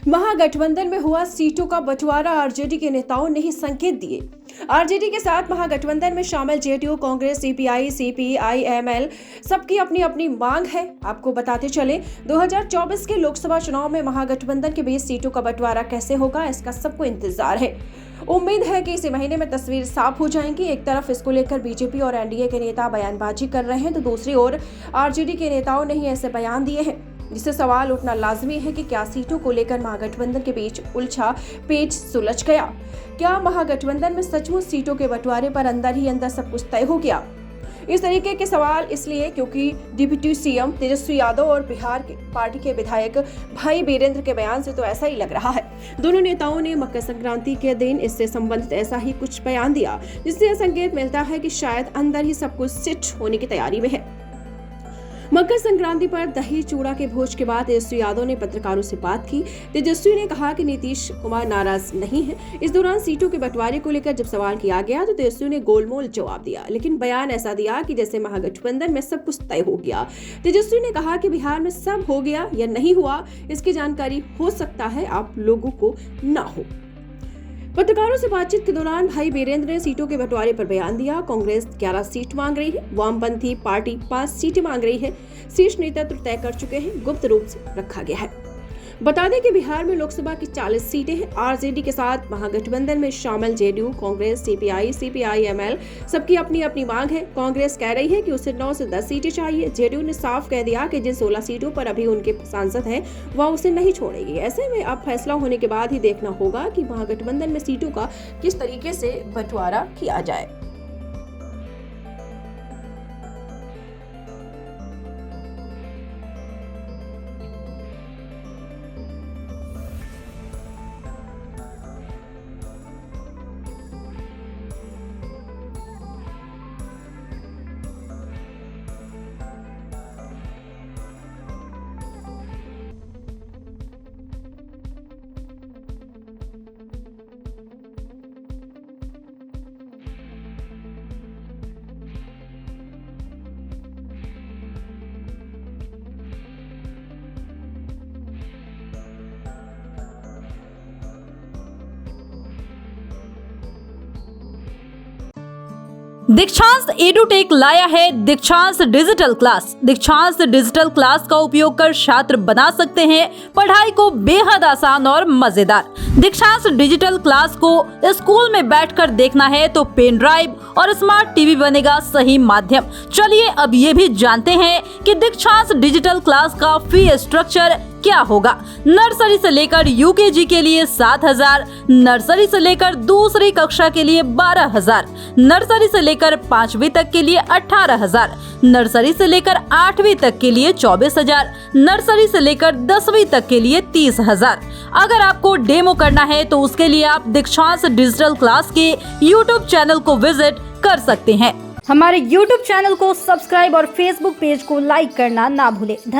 महागठबंधन में हुआ सीटों का बंटवारा, आरजेडी के नेताओं ने ही संकेत दिए। आरजेडी के साथ महागठबंधन में शामिल जेडीयू, कांग्रेस, सीपीआई, सीपीआई-एमएल सबकी अपनी अपनी मांग है। आपको बताते चले 2024 के लोकसभा चुनाव में महागठबंधन के बीच सीटों का बंटवारा कैसे होगा, इसका सबको इंतजार है। उम्मीद है कि इसी महीने में तस्वीर साफ हो जाएंगी। एक तरफ इसको लेकर बीजेपी और एनडीए के नेता बयानबाजी कर रहे हैं, तो दूसरी ओर आरजेडी के नेताओं ने ही ऐसे बयान दिए हैं, जिससे सवाल उठना लाजमी है कि क्या सीटों को लेकर महागठबंधन के बीच उलझा पेच सुलझ गया? क्या महागठबंधन में सचमुच सीटों के बंटवारे पर अंदर ही अंदर सब कुछ तय हो गया? इस तरीके के सवाल इसलिए क्योंकि डिप्टी सीएम तेजस्वी यादव और बिहार के पार्टी के विधायक भाई बीरेंद्र के बयान से तो ऐसा ही लग रहा है। दोनों नेताओं ने मकर संक्रांति के दिन इससे संबंधित ऐसा ही कुछ बयान दिया, जिससे संकेत मिलता है कि शायद अंदर ही सब कुछ सेट होने की तैयारी में है। मकर संक्रांति पर दही चूड़ा के भोज के बाद तेजस्वी यादव ने पत्रकारों से बात की। तेजस्वी ने कहा कि नीतीश कुमार नाराज नहीं है। इस दौरान सीटों के बंटवारे को लेकर जब सवाल किया गया तो तेजस्वी ने गोलमोल जवाब दिया, लेकिन बयान ऐसा दिया कि जैसे महागठबंधन में सब कुछ तय हो गया। तेजस्वी ने कहा कि बिहार में सब हो गया या नहीं हुआ, इसकी जानकारी हो सकता है आप लोगों को ना हो। पत्रकारों से बातचीत के दौरान भाई बीरेंद्र ने सीटों के बंटवारे पर बयान दिया। कांग्रेस 11 सीट मांग रही है, वामपंथी पार्टी 5 सीटें मांग रही है। शीर्ष नेतृत्व तय कर चुके हैं, गुप्त रूप से रखा गया है। बता दें कि बिहार में लोकसभा की 40 सीटें हैं। आरजेडी के साथ महागठबंधन में शामिल जेडीयू, कांग्रेस, सीपीआई, सीपीआई-एमएल सबकी अपनी अपनी मांग है। कांग्रेस कह रही है कि उसे 9 से 10 सीटें चाहिए। जेडीयू ने साफ कह दिया कि जिन 16 सीटों पर अभी उनके सांसद हैं वह उसे नहीं छोड़ेगी। ऐसे में अब फैसला होने के बाद ही देखना होगा कि महागठबंधन में सीटों का किस तरीके से बंटवारा किया जाए। दीक्षांत एडुटेक लाया है दीक्षांत डिजिटल क्लास। दीक्षांत डिजिटल क्लास का उपयोग कर छात्र बना सकते हैं पढ़ाई को बेहद आसान और मजेदार। दीक्षांत डिजिटल क्लास को स्कूल में बैठकर देखना है तो पेन ड्राइव और स्मार्ट टीवी बनेगा सही माध्यम। चलिए अब ये भी जानते हैं कि दीक्षांत डिजिटल क्लास का फी स्ट्रक्चर क्या होगा। नर्सरी से लेकर यूकेजी के लिए 7,000, नर्सरी से लेकर दूसरी कक्षा के लिए 12,000, नर्सरी से लेकर 5वीं तक के लिए 18,000, नर्सरी से लेकर 8वीं तक के लिए 24,000, नर्सरी से लेकर 10वीं तक के लिए 30,000। अगर आपको डेमो करना है तो उसके लिए आप दीक्षांत डिजिटल क्लास के यूट्यूब चैनल को विजिट कर सकते हैं। हमारे यूट्यूब चैनल को सब्सक्राइब और फेसबुक पेज को लाइक करना ना भूलें।